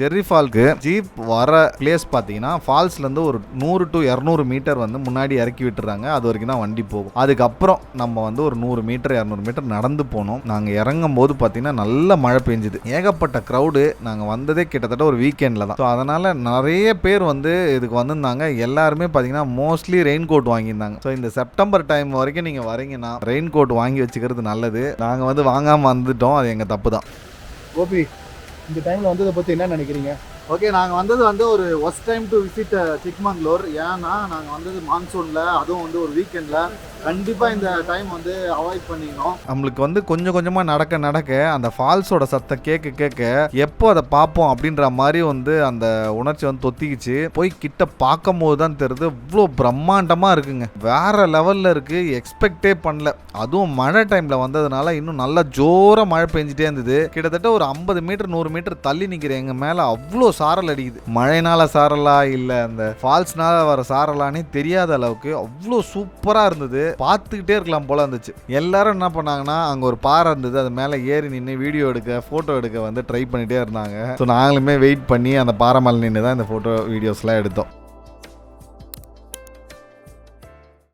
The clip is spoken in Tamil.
ஜெர்ரி ஃபால்க்கு ஜீப் வர பிளேஸ் பார்த்தீங்கன்னா ஃபால்ஸ்லேருந்து ஒரு 100 to 200 மீட்டர் வந்து முன்னாடி இறக்கி விட்டுறாங்க. அது வரைக்கும் தான் வண்டி போகும். அதுக்கப்புறம் நம்ம வந்து ஒரு 100 மீட்டர் 200 மீட்டர் நடந்து போனோம். நாங்கள் இறங்கும் போது பார்த்தீங்கன்னா நல்ல மழை பெஞ்சுது. ஏகப்பட்ட க்ரௌடு. நாங்கள் வந்ததே கிட்டத்தட்ட ஒரு வீக்கெண்டில் தான். ஸோ அதனால் நிறைய பேர் வந்து இதுக்கு வந்திருந்தாங்க. எல்லாருமே பார்த்தீங்கன்னா மோஸ்ட்லி ரெயின் கோட் வாங்கியிருந்தாங்க. ஸோ இந்த செப்டம்பர் டைம் வரைக்கும் நீங்கள் வரீங்கன்னா ரெயின் கோட் வாங்கி வச்சுக்கிறது நல்லது. நாங்கள் வந்து வாங்காமல் வந்துட்டோம். அது எங்கள் தப்பு தான். கோபி, இந்த டைமில் வந்ததை பற்றி என்ன நினைக்கிறீங்க? ஓகே, நாங்கள் வந்தது வந்து ஒரு worst time to visit Chikmagalur. ஏன்னா நாங்கள் வந்தது மான்சூனில், அதுவும் வந்து ஒரு வீக்கெண்டில். கண்டிப்பாக இந்த டைம் வந்து அவாய்ட் பண்ணிக்கணும். நம்மளுக்கு வந்து கொஞ்சம் கொஞ்சமாக நடக்க அந்த ஃபால்ஸோட சத்தம் கேட்க எப்போ அதை பார்ப்போம் அப்படின்ற மாதிரி வந்து அந்த உணர்ச்சி வந்து தொத்திக்கிச்சு. போய் கிட்ட பார்க்கும் போது தான் தெரியுது இவ்வளோ பிரம்மாண்டமாக இருக்குங்க. வேற லெவலில் இருக்குது. எக்ஸ்பெக்டே பண்ணல. அதுவும் மழை டைமில் வந்ததுனால இன்னும் நல்லா ஜோராக மழை பெஞ்சிட்டே இருந்தது. கிட்டத்தட்ட ஒரு 50 மீட்டர் 100 மீட்டர் தள்ளி நிற்கிற எங்கள் மேலே அவ்வளோ சாரல் அடிக்குது. மழைனால சாரலா இல்லை அந்த ஃபால்ஸ்னால வர சாரலானே தெரியாத அளவுக்கு அவ்வளோ சூப்பராக இருந்தது. பார்த்துக்கிட்டே இருக்கலாம் போல இருந்துச்சு. எல்லாரும் என்ன பண்ணாங்கன்னா அங்கே ஒரு பாறை இருந்தது. அது மேலே ஏறி நின்று வீடியோ எடுக்க ஃபோட்டோ எடுக்க வந்து ட்ரை பண்ணிகிட்டே இருந்தாங்க. ஸோ நாங்களுமே வெயிட் பண்ணி அந்த பாறை மேலே நின்று தான் இந்த ஃபோட்டோ வீடியோஸ்லாம் எடுத்தோம்.